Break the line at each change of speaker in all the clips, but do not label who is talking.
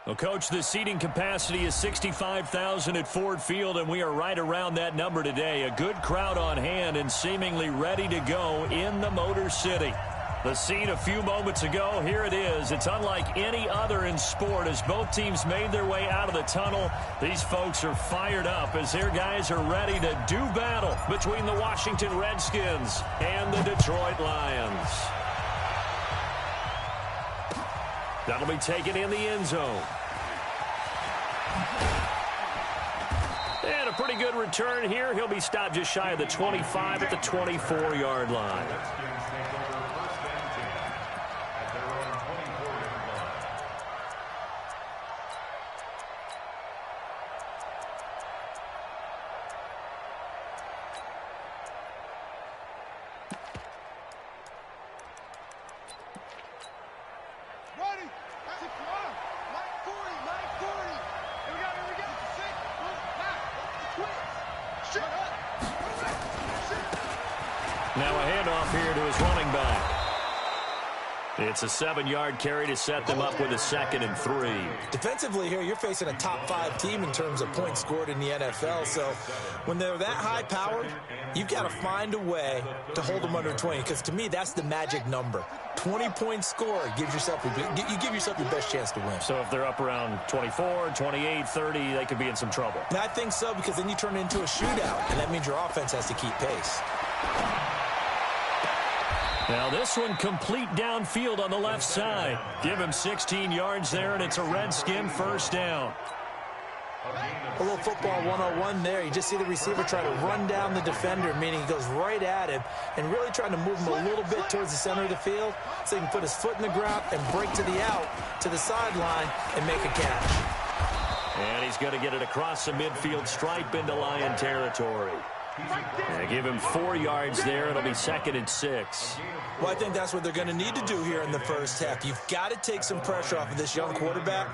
Well, Coach, the seating capacity is 65,000 at Ford Field, and we are right around that number today. A good crowd on hand and seemingly ready to go in the Motor City. The scene a few moments ago, here it is. It's unlike any other in sport as both teams made their way out of the tunnel. These folks are fired up as their guys are ready to do battle between the Washington Redskins and the Detroit Lions. That'll be taken in the end zone. And a pretty good return here. He'll be stopped just shy of the 25 at the 24-yard line. Now a handoff here to his running back. It's a 7-yard carry to set them up with a 2nd and 3.
Defensively here, you're facing a top-5 team in terms of points scored in the NFL. So when they're that high-powered, you've got to find a way to hold them under 20. Because to me, that's the magic number. 20 points scored gives yourself you give yourself your best chance to win.
So if they're up around 24, 28, 30, they could be in some trouble.
And I think so, because then you turn it into a shootout, and that means your offense has to keep pace.
Now this one complete downfield on the left side. Give him 16 yards there, and it's a Redskin first down.
A little football 101 there. You just see the receiver try to run down the defender, meaning he goes right at him and really trying to move him a little bit towards the center of the field so he can put his foot in the ground and break to the out, to the sideline, and make a catch.
And he's going to get it across the midfield stripe into Lion territory. And give him 4 yards there. It'll be 2nd and 6.
Well, I think that's what they're going to need to do here in the first half. You've got to take some pressure off of this young quarterback,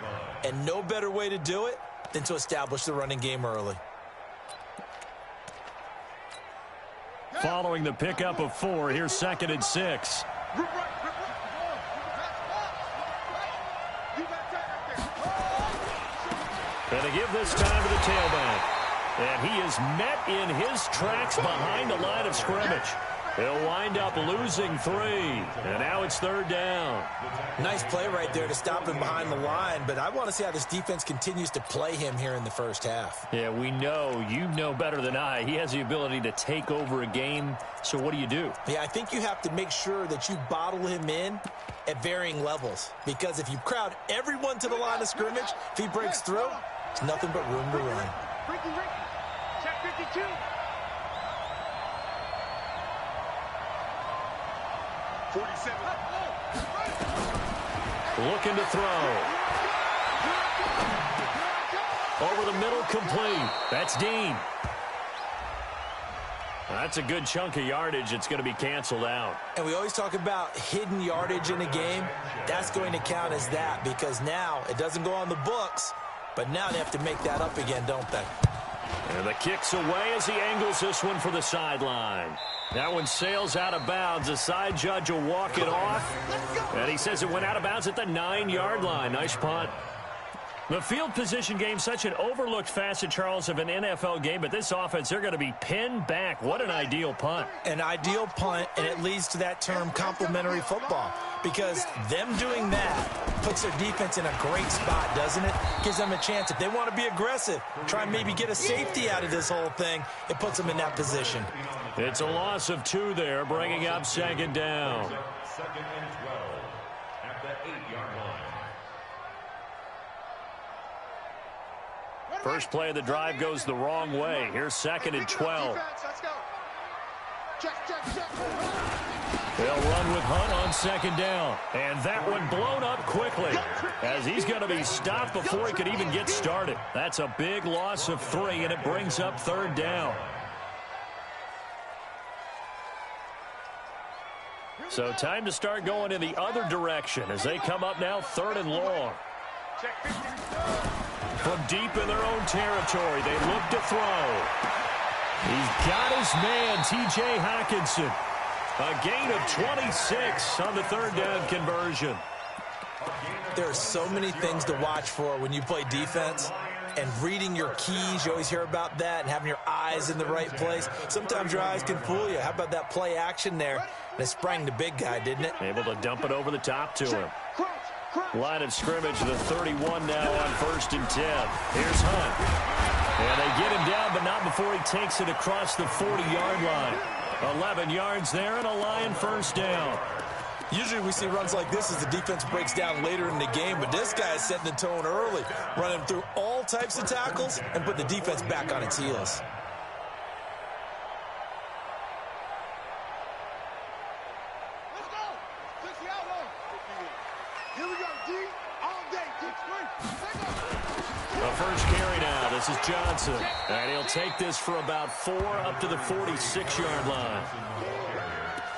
and no better way to do it than to establish the running game early.
Following the pickup of 4, here's 2nd and 6. And to give this time to the tailback. And he is met in his tracks behind the line of scrimmage. He'll wind up losing 3. And now it's 3rd down.
Nice play right there to stop him behind the line. But I want to see how this defense continues to play him here in the first half.
Yeah, we know. You know better than I. He has the ability to take over a game. So what do?
Yeah, I think you have to make sure that you bottle him in at varying levels. Because if you crowd everyone to the line of scrimmage, if he breaks through, it's nothing but room to run.
Check 52.
Looking to throw. Over the middle, complete. That's Dean. That's a good chunk of yardage. It's going to be canceled out.
And we always talk about hidden yardage in a game. That's going to count as that because now it doesn't go on the books, but now they have to make that up again, don't they?
And the kick's away as he angles this one for the sideline. That one sails out of bounds. The side judge will walk it off. And he says it went out of bounds at the 9-yard line. Nice punt. The field position game, such an overlooked facet, Charles, of an NFL game. But this offense, they're going to be pinned back. What an ideal punt.
An ideal punt, and it leads to that term complementary football. Because them doing that puts their defense in a great spot, doesn't it? Gives them a chance. If they want to be aggressive, try and maybe get a safety out of this whole thing, it puts them in that position.
It's a loss of 2 there, bringing up 2nd down.
2nd and 12 at the 8-yard line.
First play of the drive goes the wrong way. Here's 2nd and 12. They'll run with Hunt on 2nd down. And that one blown up quickly as he's going to be stopped before he could even get started. That's a big loss of 3, and it brings up 3rd down. So time to start going in the other direction as they come up now 3rd and long. From deep in their own territory, they look to throw. He's got his man, T.J. Hockenson. A gain of 26 on the 3rd down conversion.
There are so many things to watch for when you play defense. And reading your keys, you always hear about that, and having your eyes in the right place. Sometimes your eyes can fool you. How about that play action there? And it sprang the big guy, didn't it?
Able to dump it over the top to him. Line of scrimmage, the 31 now on 1st and 10. Here's Hunt. And they get him down, but not before he takes it across the 40-yard line. 11 yards there and a Lion first down.
Usually we see runs like this as the defense breaks down later in the game, but this guy is setting the tone early, running through all types of tackles and putting the defense back on its heels.
Let's go. Here we go, D. All day, D3.
The first carry now. This is Johnson. And he'll take this for about 4 up to the 46-yard line.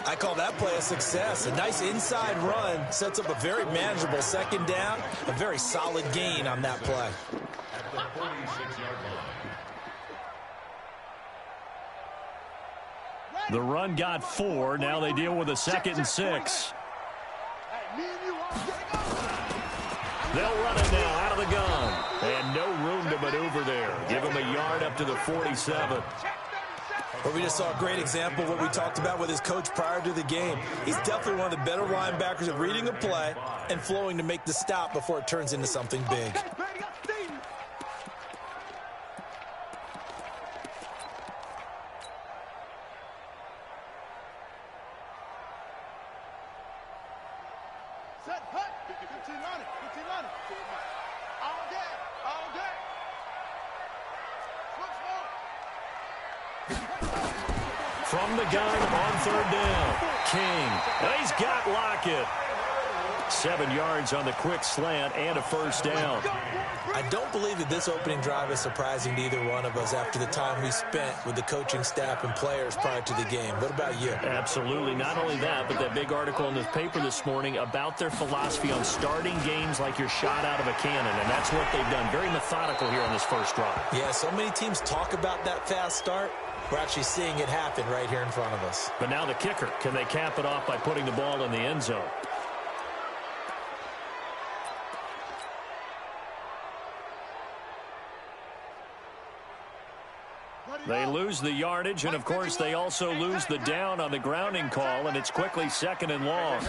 I call that play a success. A nice inside run sets up a very manageable second down. A very solid gain on that play.
The run got 4. Now they deal with a 2nd and 6. They'll run it now out of the gun. And no room to maneuver there. Give him a yard up to the 47.
Well, we just saw a great example of what we talked about with his coach prior to the game. He's definitely one of the better linebackers at reading a play and flowing to make the stop before it turns into something big.
Set, hut. 15 on it. 15 on it. All day. All day. Switch more.
From the gun on 3rd down. King. And he's got Lockett. 7 yards on the quick slant and a first down.
I don't believe that this opening drive is surprising to either one of us after the time we spent with the coaching staff and players prior to the game. What about you?
Absolutely. Not only that, but that big article in the paper this morning about their philosophy on starting games like you're shot out of a cannon, and that's what they've done. Very methodical here on this first drive.
Yeah, so many teams talk about that fast start. We're actually seeing it happen right here in front of us.
But now the kicker. Can they cap it off by putting the ball in the end zone? They lose the yardage, and, of course, they also lose the down on the grounding call, and it's quickly 2nd and long.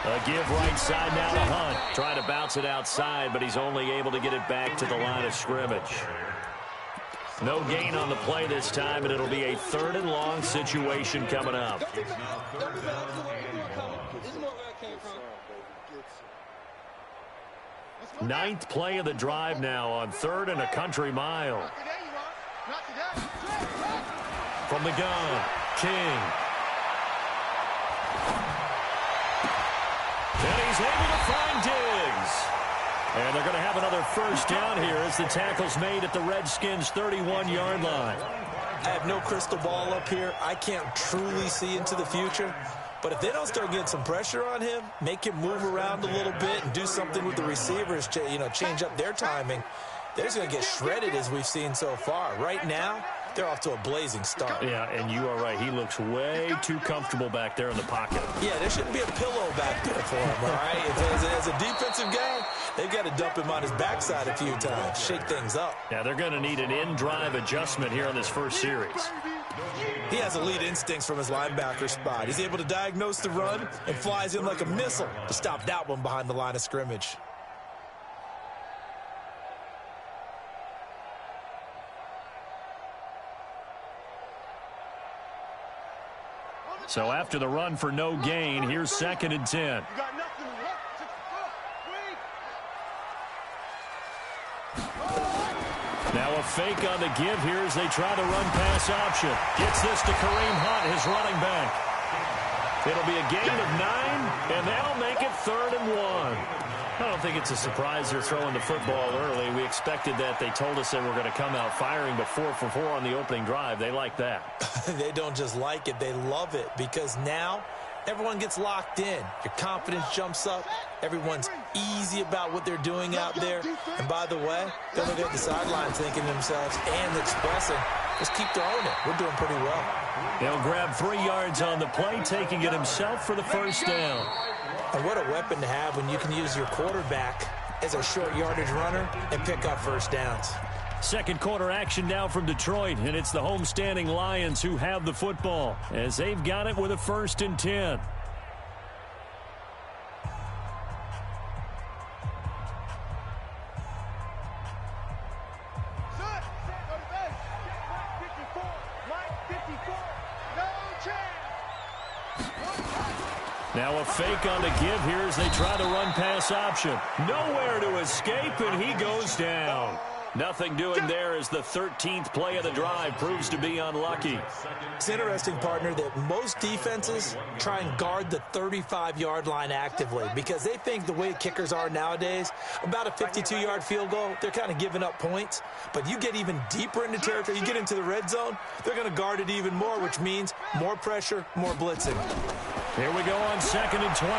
A give right side now to Hunt. Trying to bounce it outside, but he's only able to get it back to the line of scrimmage. No gain on the play this time, and it'll be a 3rd and long situation coming up. 9th play of the drive now on 3rd and a country mile. From the gun, King. And he's able to find Diggs. And they're going to have another first down here as the tackle's made at the Redskins' 31-yard line.
I have no crystal ball up here. I can't truly see into the future. But if they don't start getting some pressure on him, make him move around a little bit and do something with the receivers, change up their timing, they're just going to get shredded as we've seen so far. Right now, they're off to a blazing start.
Yeah, and you are right. He looks way too comfortable back there in the pocket.
Yeah, there shouldn't be a pillow back there for him, all right? As a defensive guy, they've got to dump him on his backside a few times, shake things up.
Yeah, they're going to need an in-drive adjustment here on this first series.
He has elite instincts from his linebacker spot. He's able to diagnose the run and flies in like a missile to stop that one behind the line of scrimmage.
So after the run for no gain, here's 2nd and 10. Now a fake on the give here as they try the run-pass option. Gets this to Kareem Hunt, his running back. It'll be a gain of 9, and they'll make it 3rd and 1. I don't think it's a surprise they're throwing the football early. We expected that. They told us they were going to come out firing, but 4 for 4 on the opening drive. They like that.
They don't just like it, they love it, because now everyone gets locked in. Your confidence jumps up. Everyone's easy about what they're doing out there. And by the way, they're looking at the sideline thinking to themselves and expressing, just keep throwing it. We're doing pretty well.
He'll grab 3 yards on the play, taking it himself for the first down.
And what a weapon to have when you can use your quarterback as a short yardage runner and pick up first downs.
Second quarter action now from Detroit, and it's the homestanding Lions who have the football as they've got it with a 1st and 10. Now a fake on the give here as they try the run-pass option. Nowhere to escape, and he goes down. Nothing doing there as the 13th play of the drive proves to be unlucky.
It's interesting, partner, that most defenses try and guard the 35-yard line actively because they think the way kickers are nowadays, about a 52-yard field goal, they're kind of giving up points. But you get even deeper into territory, you get into the red zone, they're going to guard it even more, which means more pressure, more blitzing.
Here we go on 2nd and 12.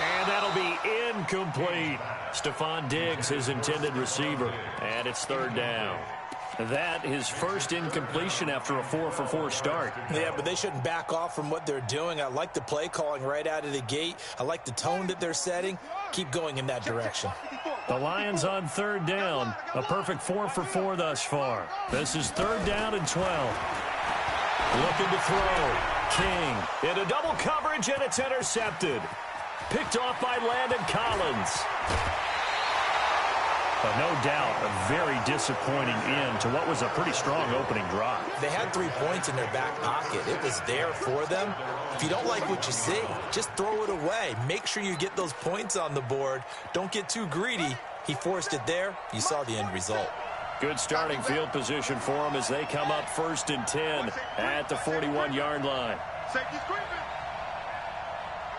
And that'll be incomplete. Stephon Diggs, his intended receiver. And it's 3rd down. That his first incompletion after a 4-for-4 start.
Yeah, but they shouldn't back off from what they're doing. I like the play calling right out of the gate. I like the tone that they're setting. Keep going in that direction.
The Lions on 3rd down. A perfect 4-for-4 thus far. This is 3rd down and 12. Looking to throw. King into double coverage, and it's intercepted. Picked off by Landon Collins. But no doubt, a very disappointing end to what was a pretty strong opening drive.
They had 3 points in their back pocket. It was there for them. If you don't like what you see, just throw it away. Make sure you get those points on the board. Don't get too greedy. He forced it there. You saw the end result.
Good starting field position for them as they come up 1st and 10 at the 41-yard line.
Safety screaming.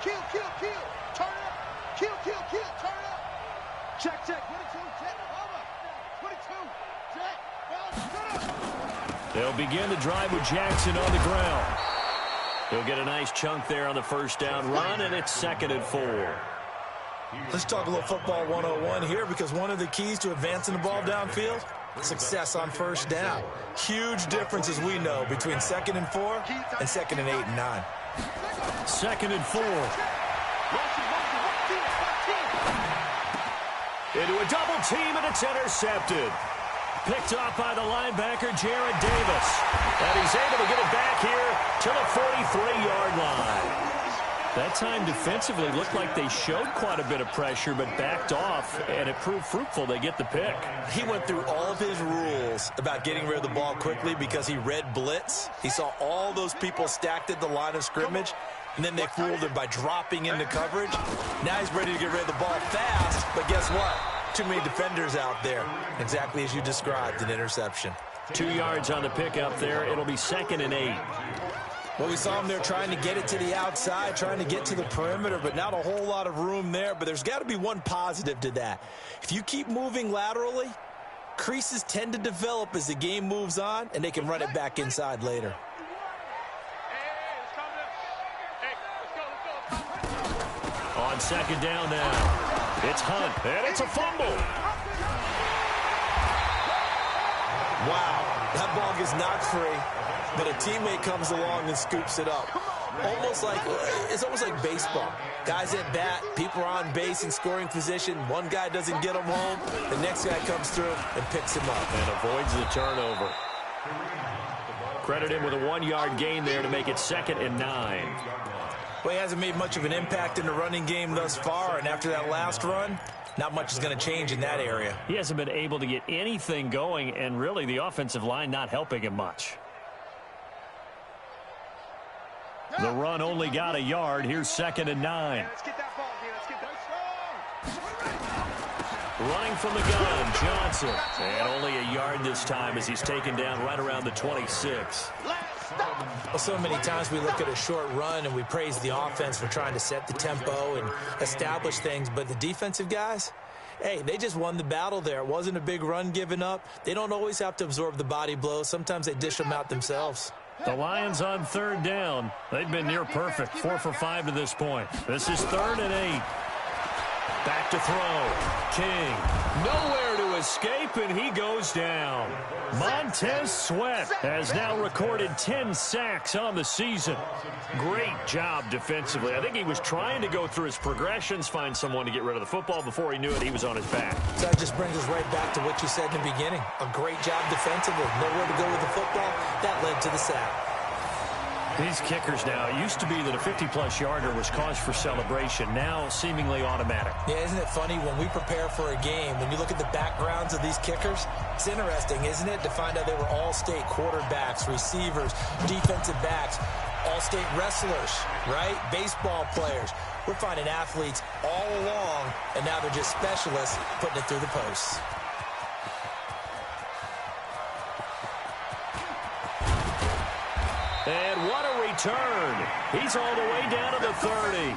Kill, kill, kill. Turn up. Kill, kill, kill. Turn up. Check, check. 22. Check. Over. 22. Check. Well, shut up.
They'll begin the drive with Jackson on the ground. He'll get a nice chunk there on the 1st down run, and it's 2nd and 4.
Let's talk a little football 101 here because one of the keys to advancing the ball downfield, success on 1st down. Huge difference, as we know, between 2nd and 4 and 2nd and 8 and 9.
2nd and 4. Into a double team, and it's intercepted. Picked off by the linebacker, Jared Davis. And he's able to get it back here to the 43-yard line. That time defensively looked like they showed quite a bit of pressure but backed off, and it proved fruitful. They get the pick.
He went through all of his rules about getting rid of the ball quickly because he read blitz. He saw all those people stacked at the line of scrimmage, and then they fooled him by dropping into coverage. Now he's ready to get rid of the ball fast, but guess what? Too many defenders out there. Exactly as you described, an interception.
2 yards on the pickup there. It'll be 2nd and 8.
Well, we saw him there trying to get it to the outside, trying to get to the perimeter, but not a whole lot of room there. But there's got to be one positive to that. If you keep moving laterally, creases tend to develop as the game moves on, and they can run it back inside later.
On 2nd down now, it's Hunt, and it's a fumble.
Wow, that ball gets knocked free, but a teammate comes along and scoops it up. It's almost like baseball. Guys at bat, people are on base in scoring position. One guy doesn't get him home. The next guy comes through and picks him up.
And avoids the turnover. Credit him with a 1-yard gain there to make it 2nd and 9.
Well, he hasn't made much of an impact in the running game thus far, and after that last run, not much is going to change in that area.
He hasn't been able to get anything going, and really the offensive line not helping him much. The run only got a yard. Here's 2nd and 9.
Let's get that ball here. Let's get that.
Running from the gun, Johnson. And only a yard this time as he's taken down right around the 26.
Well, so many times we look at a short run and we praise the offense for trying to set the tempo and establish things, but the defensive guys, hey, they just won the battle there. It wasn't a big run given up. They don't always have to absorb the body blows. Sometimes they dish them out themselves.
The Lions on 3rd down. They've been near perfect, 4 for 5 to this point. This is 3rd and 8. Back to throw. King. Nowhere to escape, and he goes down. Montez Sweat has now recorded 10 sacks on the season. Great job defensively. I think he was trying to go through his progressions, find someone to get rid of the football. Before he knew it, he was on his back.
So that just brings us right back to what you said in the beginning. A great job defensively. Nowhere to go with the football. That led to the sack.
These kickers now, it used to be that a 50-plus yarder was cause for celebration. Now, seemingly automatic.
Yeah, isn't it funny when we prepare for a game, when you look at the backgrounds of these kickers, it's interesting, isn't it, to find out they were all-state quarterbacks, receivers, defensive backs, all-state wrestlers, right? Baseball players. We're finding athletes all along, and now they're just specialists putting it through the posts.
And what a return. He's all the way down to the 30.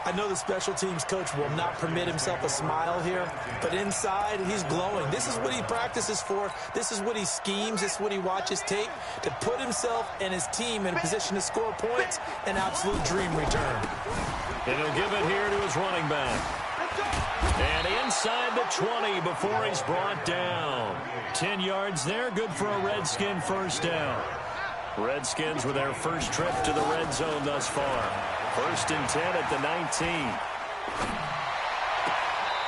I know the special teams coach will not permit himself a smile here, but inside, he's glowing. This is what he practices for. This is what he schemes. This is what he watches tape to put himself and his team in a position to score points. An absolute dream return.
And he'll give it here to his running back. And inside the 20 before he's brought down. 10 yards there, good for a Redskin first down. Redskins with their first trip to the red zone thus far. 1st and 10 at the 19.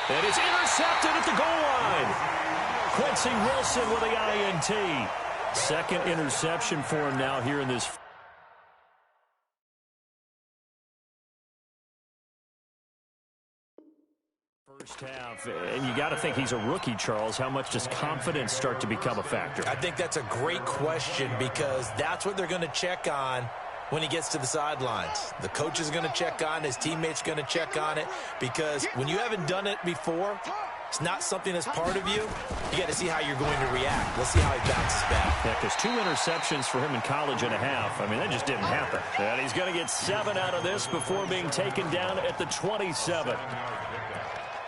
And it's intercepted at the goal line. Quincy Wilson with the INT. Second interception for him now here in this first half. And you got to think he's a rookie, Charles. How much does confidence start to become a factor?
I think that's a great question because that's what they're going to check on when he gets to the sidelines. The coach is going to check on, his teammates are going to check on it, because when you haven't done it before, it's not something that's part of you. You got to see how you're going to react. Let's see how he bounces back.
Yeah, because 2 interceptions for him in college and a half. I mean, that just didn't happen. And he's going to get 7 out of this before being taken down at the 27.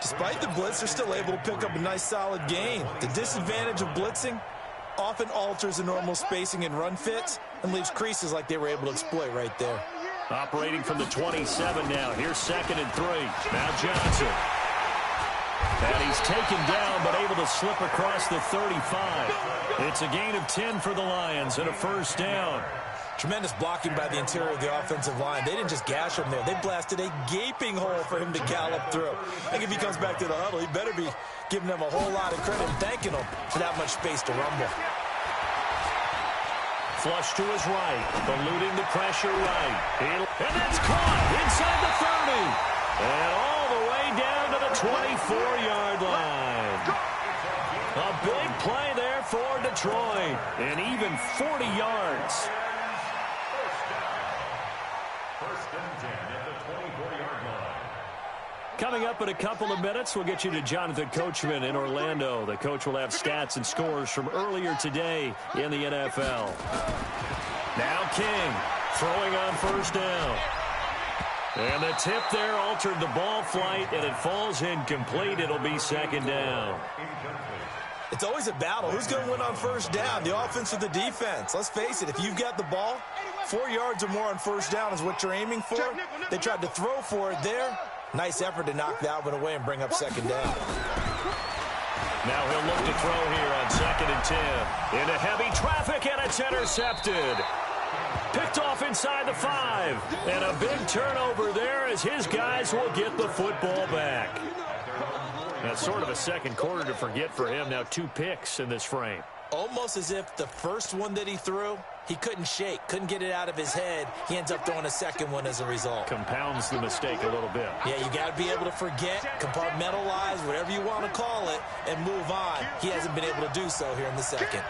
Despite the blitz, they're still able to pick up a nice solid gain. The disadvantage of blitzing often alters the normal spacing and run fits and leaves creases like they were able to exploit right there.
Operating from the 27 now. Here's 2nd and 3. Now Johnson. And he's taken down but able to slip across the 35. It's a gain of 10 for the Lions and a first down.
Tremendous blocking by the interior of the offensive line. They didn't just gash him there. They blasted a gaping hole for him to gallop through. I think if he comes back to the huddle, he better be giving them a whole lot of credit and thanking them for that much space to rumble.
Flush to his right, eluding the pressure right. And that's caught inside the 30. And all the way down to the 24-yard line. A big play there for Detroit. And even 40 yards. Coming up in a couple of minutes, we'll get you to Jonathan Coachman in Orlando. The coach will have stats and scores from earlier today in the NFL. Now King throwing on first down. And the tip there altered the ball flight, and it falls incomplete. It'll be 2nd down.
It's always a battle. Who's going to win on first down, the offense or the defense? Let's face it, if you've got the ball, 4 yards or more on first down is what you're aiming for. They tried to throw for it there. Nice effort to knock that one away and bring up 2nd down.
Now he'll look to throw here on 2nd and 10. Into heavy traffic, and it's intercepted. Picked off inside the 5. And a big turnover there as his guys will get the football back. That's sort of a second quarter to forget for him. Now 2 picks in this frame.
Almost as if the first one that he threw, he couldn't shake, couldn't get it out of his head. He ends up throwing a second one as a result.
Compounds the mistake a little bit.
Yeah, you got to be able to forget, compartmentalize, whatever you want to call it, and move on. He hasn't been able to do so here in the second.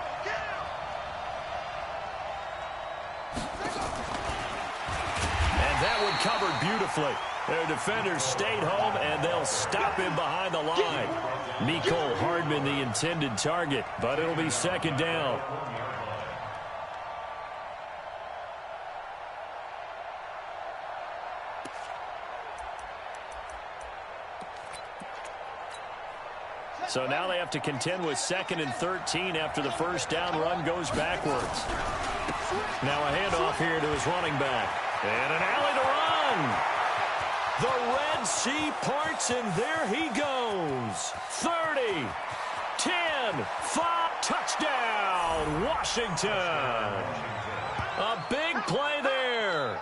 And that one covered beautifully. Their defenders stayed home, and they'll stop him behind the line. Mecole Hardman, the intended target, but it'll be 2nd down. So now they have to contend with 2nd and 13 after the first down run goes backwards. Now a handoff here to his running back. And an alley to run. The Red Sea parts, and there he goes. 30, 10, 5, touchdown, Washington. A big play there.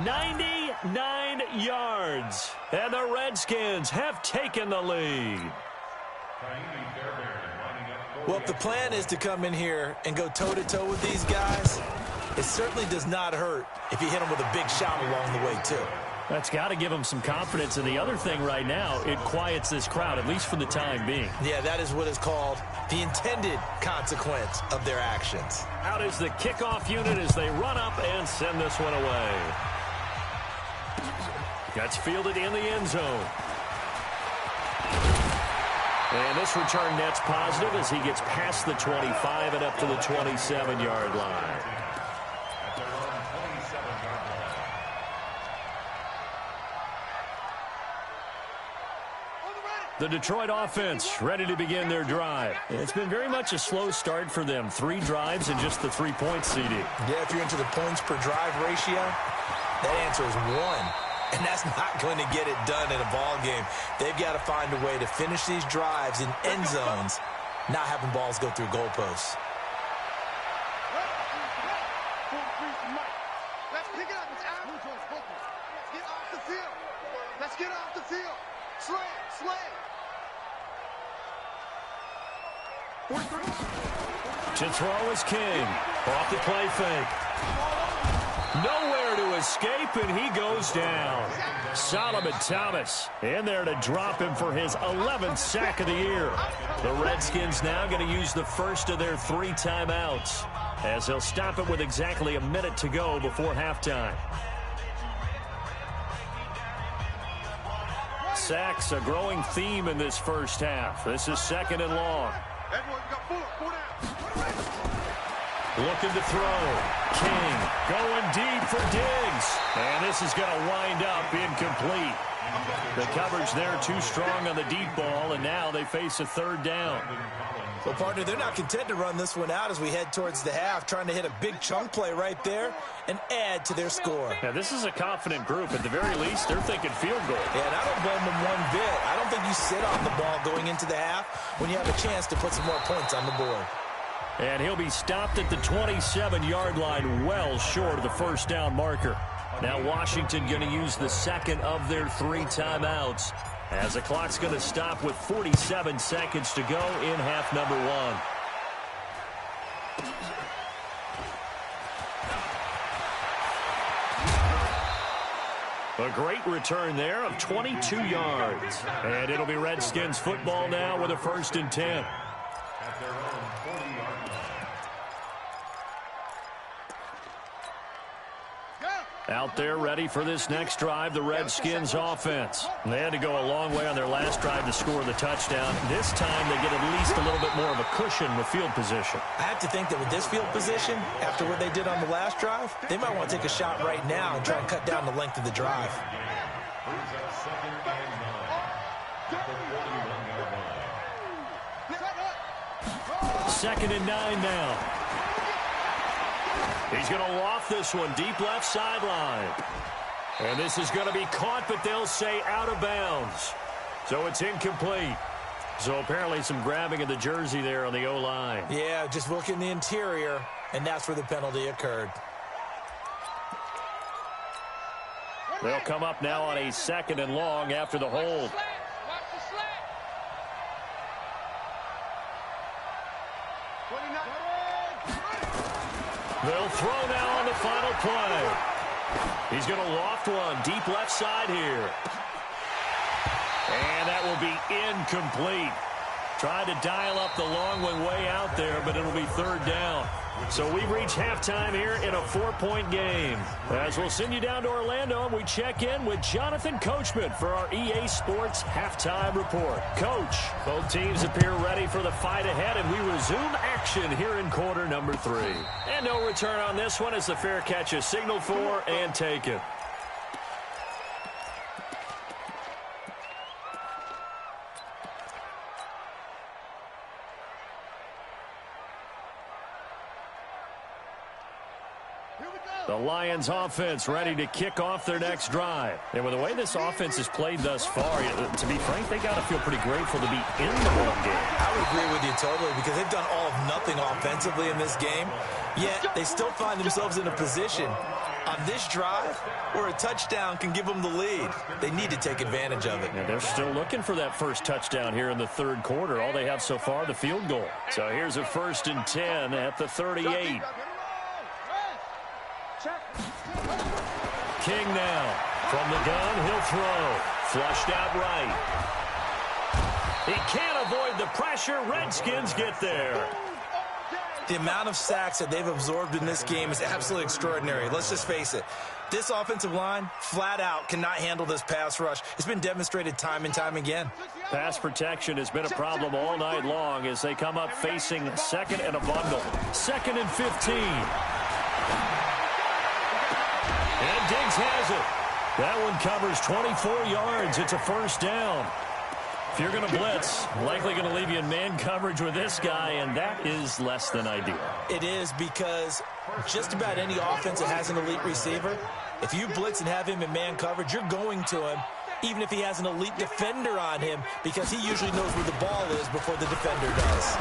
99 yards, and the Redskins have taken the lead.
Well, if the plan is to come in here and go toe-to-toe with these guys, it certainly does not hurt if you hit them with a big shot along the way, too.
That's got to give them some confidence. And the other thing right now, it quiets this crowd, at least for the time being.
Yeah, that is what is called the intended consequence of their actions.
Out is the kickoff unit as they run up and send this one away. That's fielded in the end zone. And this return net's positive as he gets past the 25 and up to the 27-yard line. The Detroit offense ready to begin their drive. It's been very much a slow start for them. 3 drives and just the 3-point CD.
Yeah, if you're into the points per drive ratio, that answer is 1. And that's not going to get it done in a ball game. They've got to find a way to finish these drives in end zones, not having balls go through goalposts.
Let's pick it up. It's out. Let's get off the field. Let's get off the field. Slay.
To throw is King. Off the play fake. Nowhere to escape, and he goes down. Solomon Thomas in there to drop him for his 11th sack of the year. The Redskins now going to use the first of their 3 timeouts as they'll stop it with exactly a minute to go before halftime. Sacks, a growing theme in this first half. This is 2nd and long. Looking to throw. King going deep for Diggs. And this is going to wind up incomplete. The coverage there too strong on the deep ball, and now they face a 3rd down.
Well, partner, they're not content to run this one out as we head towards the half, trying to hit a big chunk play right there and add to their score.
Now, this is a confident group. At the very least, they're thinking field goal.
Yeah, and I don't blame them one bit. I don't think you sit on the ball going into the half when you have a chance to put some more points on the board.
And he'll be stopped at the 27-yard line, well short of the first down marker. Now Washington going to use the 2nd of their 3 timeouts as the clock's going to stop with 47 seconds to go in half number 1. A great return there of 22 yards. And it'll be Redskins football now with a 1st and 10.
At their own 40-yard line.
Out there ready for this next drive, the Redskins offense. They had to go a long way on their last drive to score the touchdown. This time they get at least a little bit more of a cushion with field position.
I have to think that with this field position, after what they did on the last drive, they might want to take a shot right now and try and cut down the length of the drive.
Brings up 2nd and 9 at the 41-yard line.
2nd and 9 now. He's going to loft this one deep left sideline. And this is going to be caught, but they'll say out of bounds. So it's incomplete. So apparently some grabbing of the jersey there on the O-line.
Yeah, just look in the interior, and that's where the penalty occurred.
They'll come up now on a 2nd and long after the hold. They'll throw now on the final play. He's going to loft one deep left side here. And that will be incomplete. Tried to dial up the long one way out there, but it'll be 3rd down. So we've reached halftime here in a 4-point game. As we'll send you down to Orlando, and we check in with Jonathan Coachman for our EA Sports Halftime Report. Coach, both teams appear ready for the fight ahead, and we resume action here in quarter number 3. And no return on this one as the fair catch is signaled for and taken.
Here we go.
The Lions offense ready to kick off their next drive. And with the way this offense has played thus far, to be frank, they got to feel pretty grateful to be in the ball game.
I would agree with you totally because they've done all of nothing offensively in this game, yet they still find themselves in a position on this drive where a touchdown can give them the lead. They need to take advantage of it.
And they're still looking for that first touchdown here in the third quarter. All they have so far, the field goal. So here's a 1st and 10 at the 38. King now. From the gun, he'll throw. Flushed out right. He can't avoid the pressure. Redskins get there.
The amount of sacks that they've absorbed in this game is absolutely extraordinary. Let's just face it. This offensive line, flat out, cannot handle this pass rush. It's been demonstrated time and time again.
Pass protection has been a problem all night long as they come up facing second and a bundle. 2nd and 15. And Diggs has it. That one covers 24 yards. It's a 1st down. If you're going to blitz, likely going to leave you in man coverage with this guy, and that is less than ideal.
It is because just about any offense that has an elite receiver, if you blitz and have him in man coverage, you're going to him, even if he has an elite defender on him, because he usually knows where the ball is before the defender does.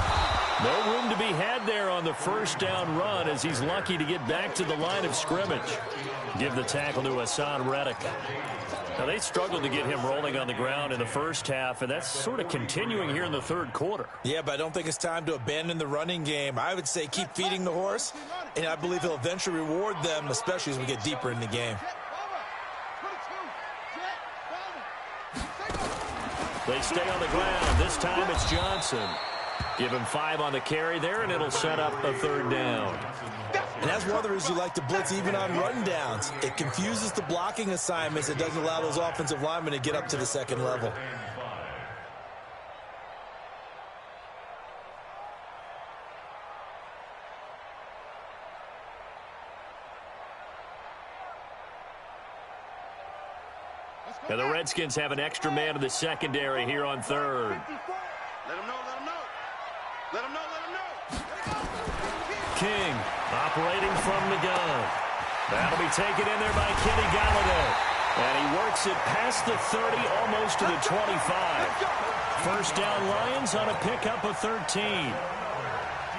No room to be had there on the 1st down run as he's lucky to get back to the line of scrimmage. Give the tackle to Hassan Reddick. Now, they struggled to get him rolling on the ground in the first half, and that's sort of continuing here in the third quarter.
Yeah, but I don't think it's time to abandon the running game. I would say keep feeding the horse, and I believe he'll eventually reward them, especially as we get deeper in the game.
They stay on the ground. This time it's Johnson. Give him 5 on the carry there, and it'll set up a 3rd down.
And that's one of the reasons you like to blitz even on rundowns. It confuses the blocking assignments. It doesn't allow those offensive linemen to get up to the second level.
And the Redskins have an extra man in the secondary here on 3rd.
Let him know, let him know. Let him know, let him know.
King operating from the gun. That'll be taken in there by Kenny Galladay. And he works it past the 30, almost to the 25. 1st down Lions on a pickup of 13.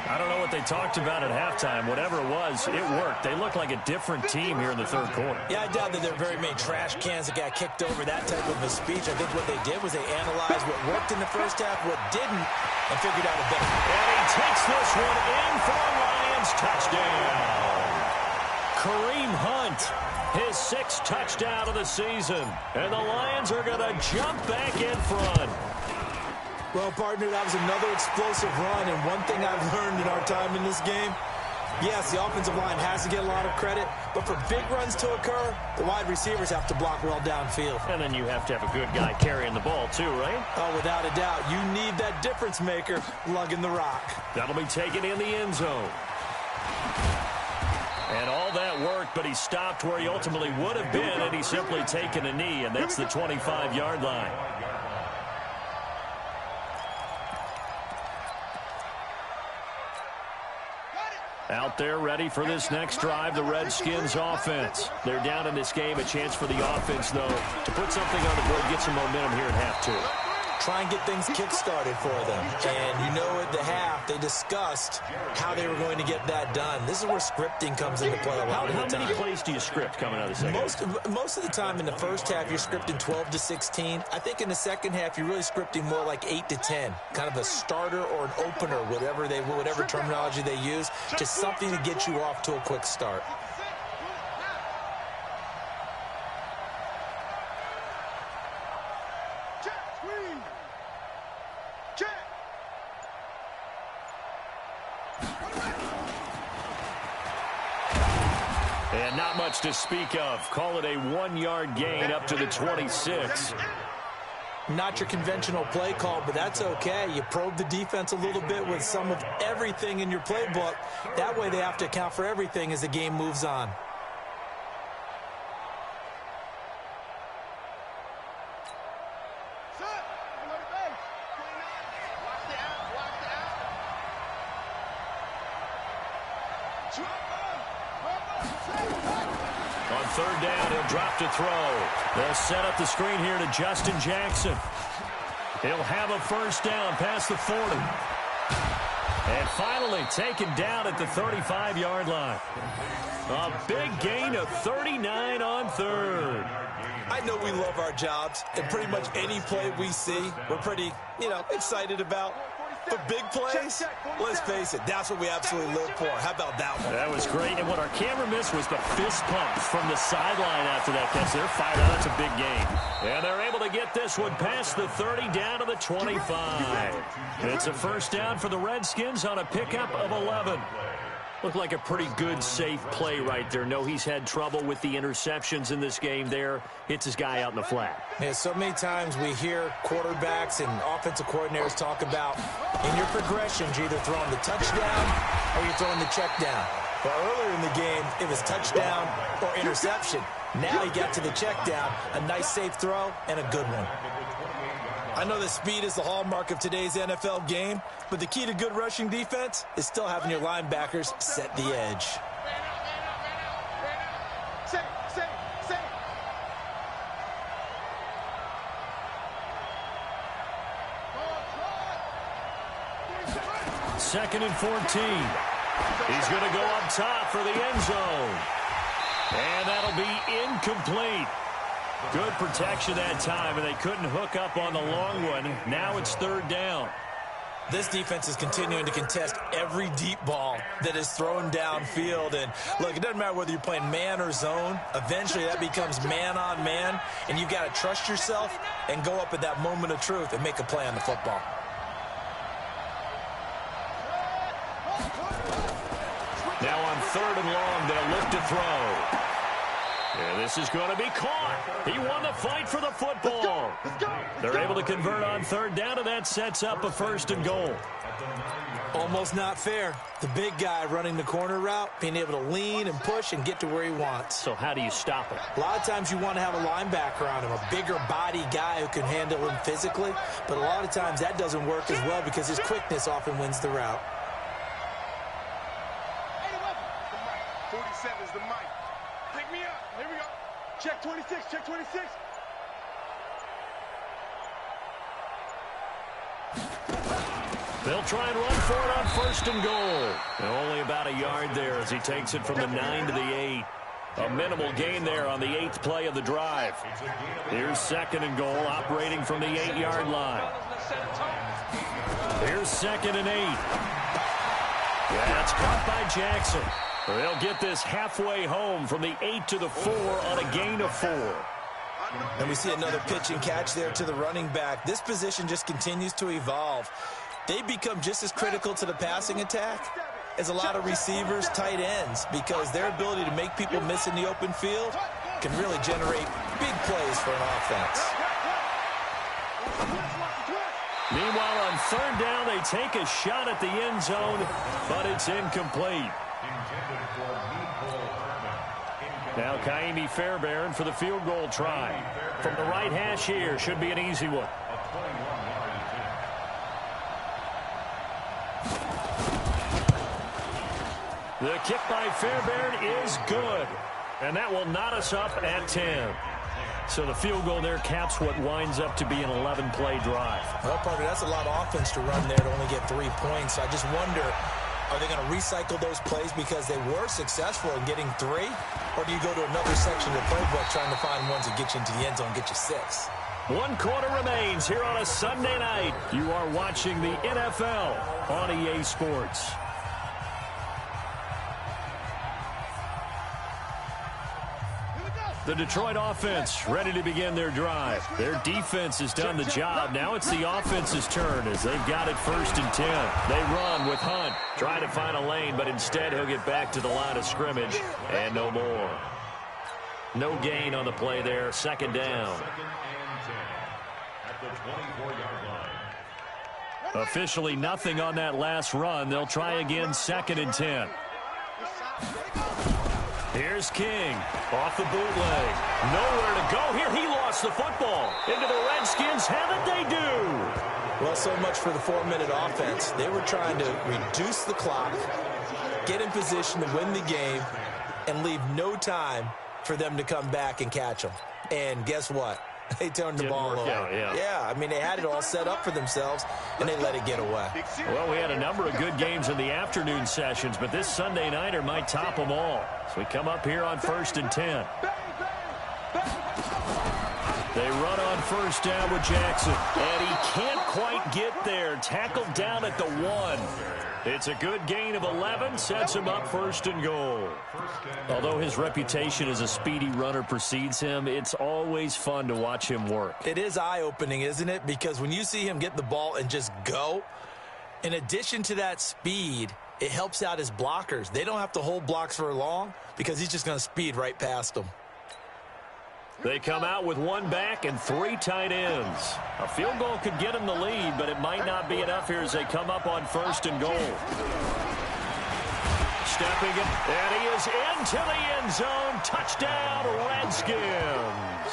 I don't know what they talked about at halftime. Whatever it was, it worked. They look like a different team here in the third quarter.
Yeah, I doubt that there are very many trash cans that got kicked over that type of a speech. I think what they did was they analyzed what worked in the first half, what didn't, and figured out a better.
And he takes this one in for a Lions touchdown. Kareem Hunt, his 6th touchdown of the season. And the Lions are going to jump back in front.
Well, partner, that was another explosive run, and one thing I've learned in our time in this game, yes, the offensive line has to get a lot of credit, but for big runs to occur, the wide receivers have to block well downfield.
And then you have to have a good guy carrying the ball too, right?
Oh, without a doubt. You need that difference maker lugging the rock.
That'll be taken in the end zone. And all that worked, but he stopped where he ultimately would have been, and he's simply taken a knee, and that's the 25-yard line. Out there ready for this next drive, the Redskins offense. They're down in this game. A chance for the offense, though, to put something on the board, get some momentum here in half 2.
Try and get things kick-started for them. And you know at the half, they discussed how they were going to get that done. This is where scripting comes into play a lot of the time.
How many plays do you script coming out of the second half?
Most of the time in the first half, you're scripting 12 to 16. I think in the second half, you're really scripting more like 8 to 10. Kind of a starter or an opener, whatever terminology they use, just something to get you off to a quick start.
And not much to speak of. Call it a 1-yard gain up to the 26.
Not your conventional play call, but that's okay. You probe the defense a little bit with some of everything in your playbook. That way they have to account for everything as the game moves on.
Drop
On third down, he'll drop to throw. They'll set up the screen here to Justin Jackson. He'll have a first down past the 40. And finally taken down at the 35-yard line. A big gain of 39 on third.
I know we love our jobs, and pretty much any play we see, we're pretty, excited about. For big plays, let's face it, that's what we absolutely live for. How about that one?
That was great, and what our camera missed was the fist pump from the sideline after that catch. They're fired up. That's a big game. And they're able to get this one past the 30 down to the 25. It's a first down for the Redskins on a pickup of 11. Looked like a pretty good, safe play right there. No, he's had trouble with the interceptions in this game there. Hits his guy out in the flat.
Yeah, so many times we hear quarterbacks and offensive coordinators talk about in your progressions, you're either throwing the touchdown or you're throwing the check down. Well, earlier in the game, it was touchdown or interception. Now he got to the check down, a nice safe throw, and a good one. I know that speed is the hallmark of today's NFL game, but the key to good rushing defense is still having your linebackers set the edge.
Second and 14. He's going to go up top for the end zone. And that'll be incomplete. Good protection that time, and they couldn't hook up on the long one. Now it's third down.
This defense is continuing to contest every deep ball that is thrown downfield. And, look, it doesn't matter whether you're playing man or zone. Eventually that becomes man on man, and you've got to trust yourself and go up at that moment of truth and make a play on the football.
Now on third and long, they'll look to throw. Yeah, this is going to be caught. He won the fight for the football. They're able to convert on third down, and that sets up a first and goal.
Almost not fair. The big guy running the corner route, being able to lean and push and get to where he wants.
So how do you stop it?
A lot of times you want to have a linebacker on him, a bigger body guy who can handle him physically. But a lot of times that doesn't work as well because his quickness often wins the route.
47 is the mic. Pick me up. Here we go. Check 26. Check 26.
They'll try and run for it on first and goal. And only about a yard there as he takes it from the 9 to the 8. A minimal gain there on the 8th play of the drive. Here's second and goal, operating from the 8-yard line. Here's second and 8. That's caught by Jackson. They'll get this halfway home from the 8 to the 4 on a gain of 4.
And we see another pitch and catch there to the running back. This position just continues to evolve. They become just as critical to the passing attack as a lot of receivers, tight ends, because their ability to make people miss in the open field can really generate big plays for an offense.
Meanwhile, on third down, they take a shot at the end zone, but it's incomplete. Now Kaimi Fairbairn for the field goal try. From the right hash here, should be an easy one. The kick by Fairbairn is good, and that will knot us up at 10. So the field goal there caps what winds up to be an 11-play drive.
Well, partner, that's a lot of offense to run there to only get 3 points. I just wonder, are they going to recycle those plays because they were successful in getting 3? Or do you go to another section of the playbook trying to find ones that get you into the end zone and get you 6?
1 quarter remains here on a Sunday night. You are watching the NFL on EA Sports. The Detroit offense ready to begin their drive. Their defense has done the job. Now it's the offense's turn as they've got it first and 10. They run with Hunt. Trying to find a lane, but instead he'll get back to the line of scrimmage and no more. No gain on the play there. Second down. Officially nothing on that last run. They'll try again second and 10. Here's King off the bootleg. Nowhere to go here. He lost the football. Into the Redskins have it. They do.
Well, so much for the 4-minute offense. They were trying to reduce the clock, get in position to win the game, and leave no time for them to come back and catch them. And guess what? They turned the ball over. Yeah, I mean, they had it all set up for themselves, and they let it get away.
Well, we had a number of good games in the afternoon sessions, but this Sunday nighter might top them all. So we come up here on 1st and 10. They run on first down with Jackson, and he can't quite get there. Tackled down at the 1. It's a good gain of 11, sets him up 1st and goal. Although his reputation as a speedy runner precedes him, it's always fun to watch him work.
It is eye-opening, isn't it? Because when you see him get the ball and just go, in addition to that speed, it helps out his blockers. They don't have to hold blocks for long because he's just going to speed right past them.
They come out with 1 back and 3 tight ends. A field goal could get them the lead, but it might not be enough here as they come up on 1st and goal. Stepping in, and he is into the end zone. Touchdown, Redskins.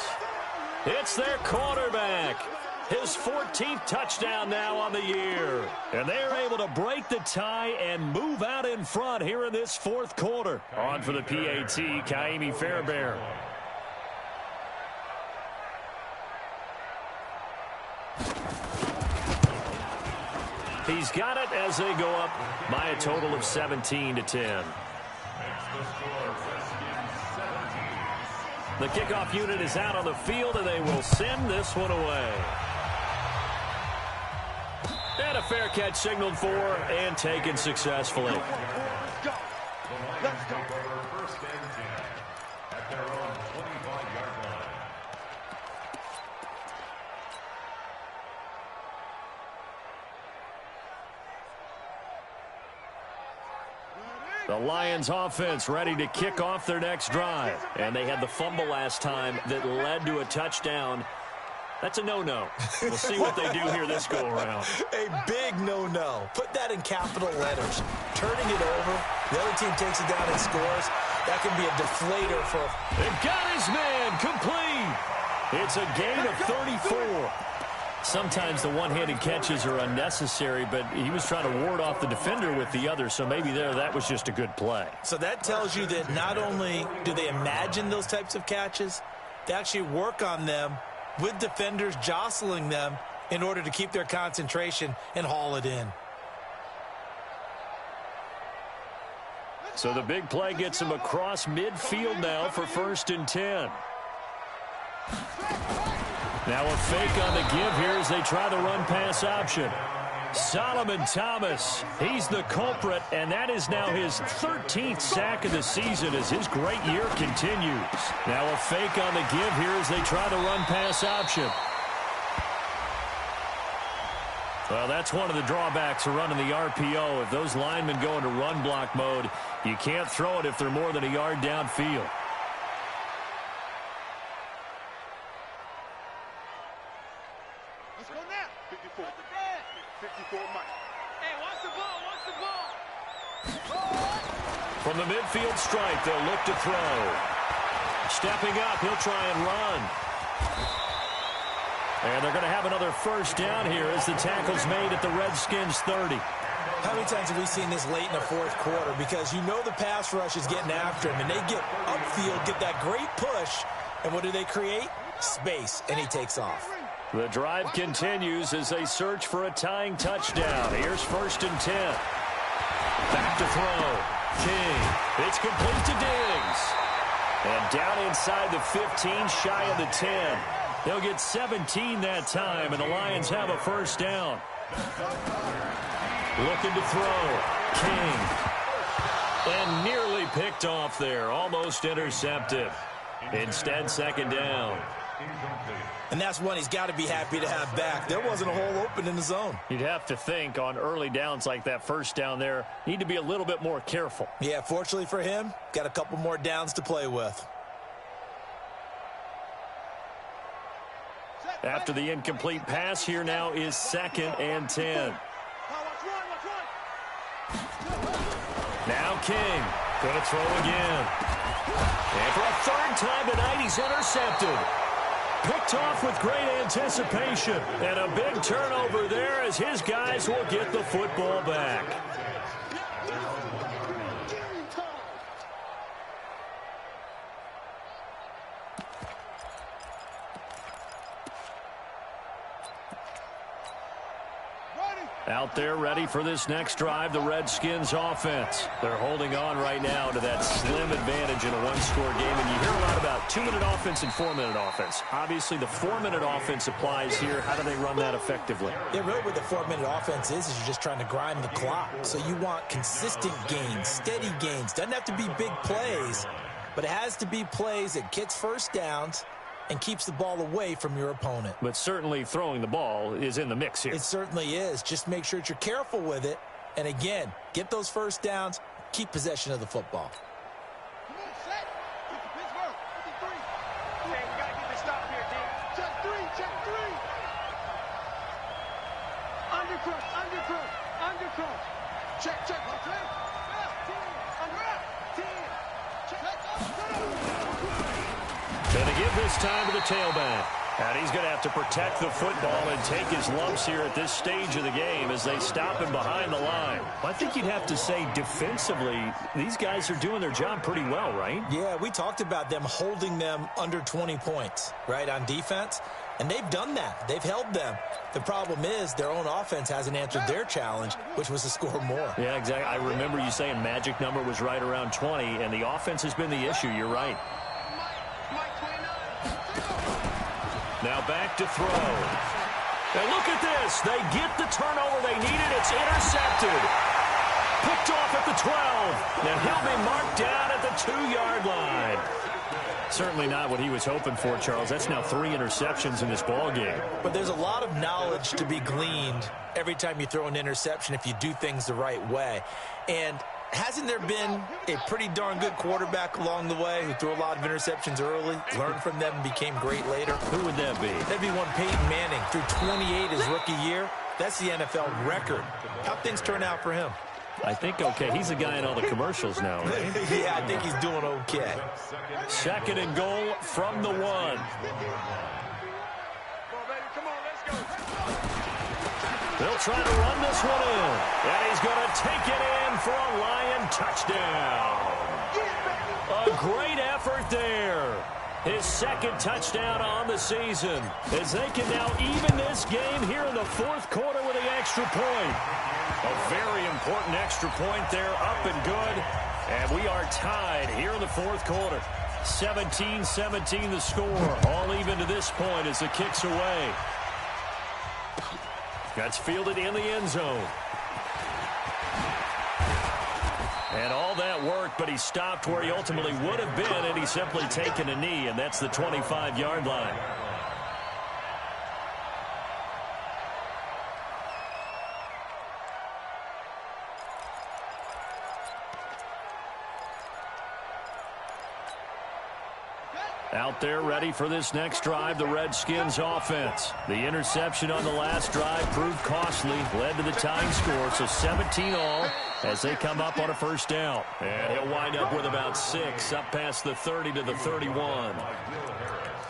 It's their quarterback. His 14th touchdown now on the year. And they are able to break the tie and move out in front here in this 4th quarter. On for the PAT, Kaimi Fairbairn. He's got it as they go up by a total of 17-10. The kickoff unit is out on the field, and they will send this one away. And a fair catch signaled for and taken successfully.
Let's go.
First and 10 at their own 25-yard line.
The Lions offense ready to kick off their next drive. And they had the fumble last time that led to a touchdown. That's a no-no. We'll see what they do here this go-around.
A big no-no. Put that in capital letters. Turning it over, the other team takes it down and scores. That can be a deflator for...
They've got his man complete. It's a gain of 34. Sometimes the one-handed catches are unnecessary, but he was trying to ward off the defender with the other, so maybe that was just a good play.
So that tells you that not only do they imagine those types of catches, they actually work on them with defenders jostling them in order to keep their concentration and haul it in.
So the big play gets him across midfield now for 1st and 10. Now a fake on the give here as they try the run-pass option. Solomon Thomas, he's the culprit, and that is now his 13th sack of the season as his great year continues. Now a fake on the give here as they try the run-pass option. Well, that's one of the drawbacks of running the RPO. If those linemen go into run block mode, you can't throw it if they're more than a yard downfield.
Let's go now. 54. 54 Mike. Hey, watch the ball. Watch the ball.
From the midfield stripe, they'll look to throw. Stepping up, he'll try and run. And they're going to have another first down here as the tackle's made at the Redskins 30.
How many times have we seen this late in the 4th quarter? Because you know the pass rush is getting after him, and they get upfield, get that great push, and what do they create? Space, and he takes off.
The drive continues as they search for a tying touchdown. Here's 1st and 10. Back to throw. King. It's complete to Diggs. And down inside the 15, shy of the 10. They'll get 17 that time, and the Lions have a first down. Looking to throw. King. And nearly picked off there. Almost intercepted. Instead, 2nd down.
And that's one he's got to be happy to have back. There wasn't a hole open in the zone.
You'd have to think on early downs like that first down there, need to be a little bit more careful.
Yeah, fortunately for him, got a couple more downs to play with.
After the incomplete pass, here now is 2nd and 10. Now King, going to throw again. And for a 3rd time tonight, he's intercepted. Picked off with great anticipation. And a big turnover there as his guys will get the football back. Out there ready for this next drive, the Redskins offense. They're holding on right now to that slim advantage in a one-score game. And you hear a lot about 2-minute offense and 4-minute offense. Obviously, the 4-minute offense applies here. How do they run that effectively?
Yeah, really what the 4-minute offense is you're just trying to grind the clock. So you want consistent gains, steady gains. Doesn't have to be big plays, but it has to be plays that gets first downs and keeps the ball away from your opponent.
But certainly throwing the ball is in the mix here.
It certainly is. Just make sure that you're careful with it. And again, get those first downs, keep possession of the football.
Come on, set. Get to Pittsburgh. Get to 3. Hey, we got to get this stop here, D. Check 3, check 3. Undercross, undercross, undercross. Check, check. Okay.
Going to give this time to the tailback. And he's going to have to protect the football and take his lumps here at this stage of the game as they stop him behind the line. I think you'd have to say defensively, these guys are doing their job pretty well, right?
Yeah, we talked about them holding them under 20 points, right, on defense. And they've done that. They've held them. The problem is their own offense hasn't answered their challenge, which was to score more.
Yeah, exactly. I remember you saying magic number was right around 20, and the offense has been the issue. You're right. Now back to throw. And look at this. They get the turnover they needed. It's intercepted. Picked off at the 12. Now he'll be marked down at the 2-yard line. Certainly not what he was hoping for, Charles. That's now 3 interceptions in this ball game.
But there's a lot of knowledge to be gleaned every time you throw an interception if you do things the right way. And hasn't there been a pretty darn good quarterback along the way who threw a lot of interceptions early, learned from them, and became great later?
Who would that be?
That'd be one Peyton Manning. Threw 28 his rookie year. That's the NFL record. How'd things turn out for him?
I think okay. He's a guy in all the commercials now, right?
Yeah, I think he's doing okay.
2nd and goal from the 1.
Come on, baby. Come on, let's go.
They'll try to run this one in. And he's going to take it in for a Lion touchdown. A great effort there. His 2nd touchdown on the season as they can now even this game here in the 4th quarter with an extra point. A very important extra point there, up and good. And we are tied here in the 4th quarter. 17-17 the score. All even to this point as the kick's away. That's fielded in the end zone. And all that work, but he stopped where he ultimately would have been, and he's simply taken a knee, and that's the 25-yard line. Out there ready for this next drive, the Redskins offense. The interception on the last drive proved costly, led to the tying score, so 17 all as they come up on a 1st down. And he'll wind up with about 6, up past the 30 to the 31.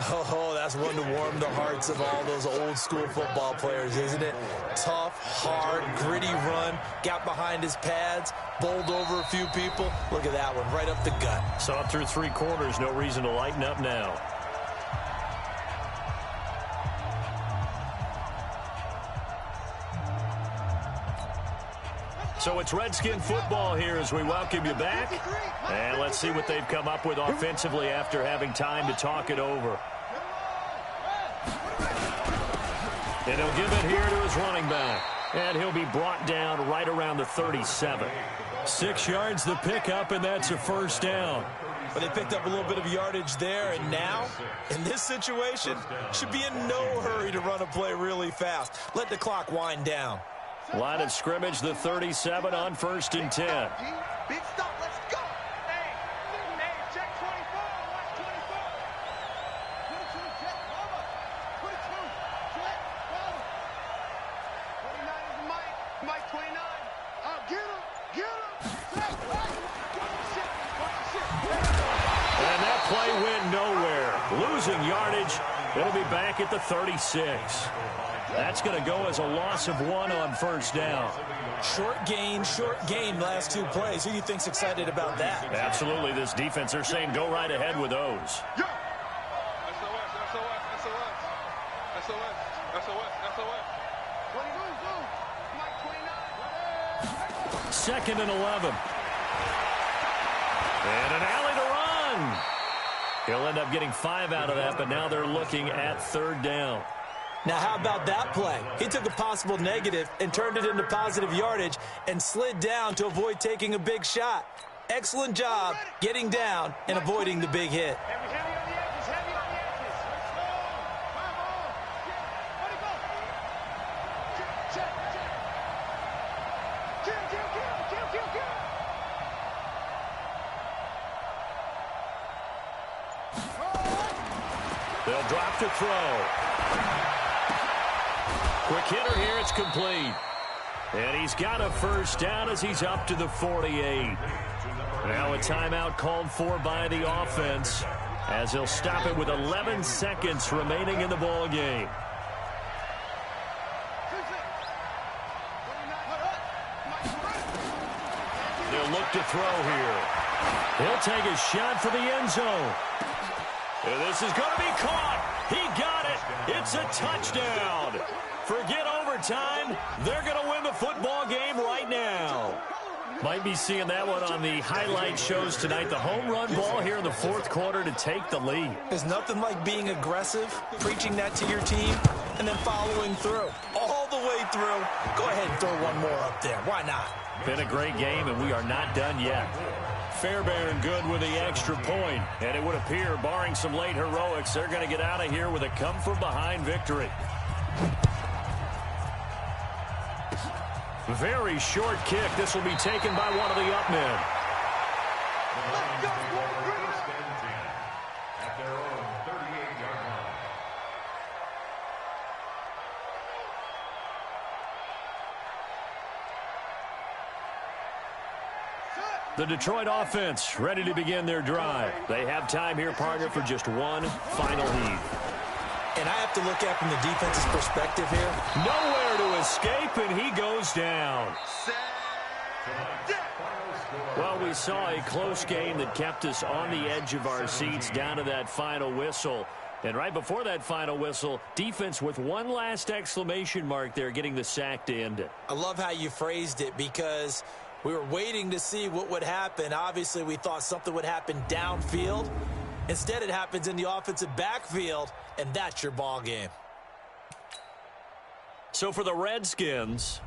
Oh, that's one to warm the hearts of all those old school football players, isn't it? Tough, hard, gritty run, got behind his pads, bowled over a few people. Look at that one, right up the gut.
So up through 3 quarters, no reason to lighten up now. So it's Redskin football here as we welcome you back. And let's see what they've come up with offensively after having time to talk it over. And he'll give it here to his running back. And he'll be brought down right around the 37. 6 yards the pickup, and that's a 1st down.
But they picked up a little bit of yardage there, and now, in this situation, should be in no hurry to run a play really fast. Let the clock wind down.
Line of scrimmage, the 37 on 1st and 10.
Big stop, let's go. Hey, check 24, watch 24. 22, check, cover. 22, check, cover. 29 is Mike 29. Get him, check, right. Watch the shit.
And that play went nowhere. Losing yardage, it'll be back at the 36. That's going to go as a loss of 1 on 1st down.
Short gain, last 2 plays. Who do you think's excited about that?
Absolutely. This defense, they're saying go right ahead with those.
Yo! SOS. 20 moves, Mike 20.
2nd and 11. And an alley to run. He'll end up getting 5 out of that, but now they're looking at 3rd down.
Now, how about that play? He took a possible negative and turned it into positive yardage and slid down to avoid taking a big shot. Excellent job getting down and avoiding the big hit.
They'll drop to throw. Quick hitter here, it's complete. And he's got a 1st down as he's up to the 48. Now a timeout called for by the offense as he'll stop it with 11 seconds remaining in the ball game. They'll look to throw here. He'll take a shot for the end zone. And this is going to be caught. He got it. It's a touchdown. Forget overtime. They're going to win the football game right now. Might be seeing that one on the highlight shows tonight. The home run ball here in the 4th quarter to take the lead.
There's nothing like being aggressive, preaching that to your team, and then following through. All the way through. Go ahead and throw one more up there. Why not?
Been a great game, and we are not done yet. Fairbairn good with the extra point. And it would appear, barring some late heroics, they're going to get out of here with a come-from-behind victory. Very short kick. This will be taken by one of the up men.
At their own 38-yard line.
The Detroit offense ready to begin their drive. They have time here, partner, for just one final heat.
And I have to look at from the defense's perspective here.
Nowhere to escape, and he goes down. Well, we saw a close game that kept us on the edge of our seats down to that final whistle. And right before that final whistle, defense with one last exclamation mark there, getting the sack to end it.
I love how you phrased it because we were waiting to see what would happen. Obviously, we thought something would happen downfield. Instead, it happens in the offensive backfield, and that's your ball game.
So for the Redskins,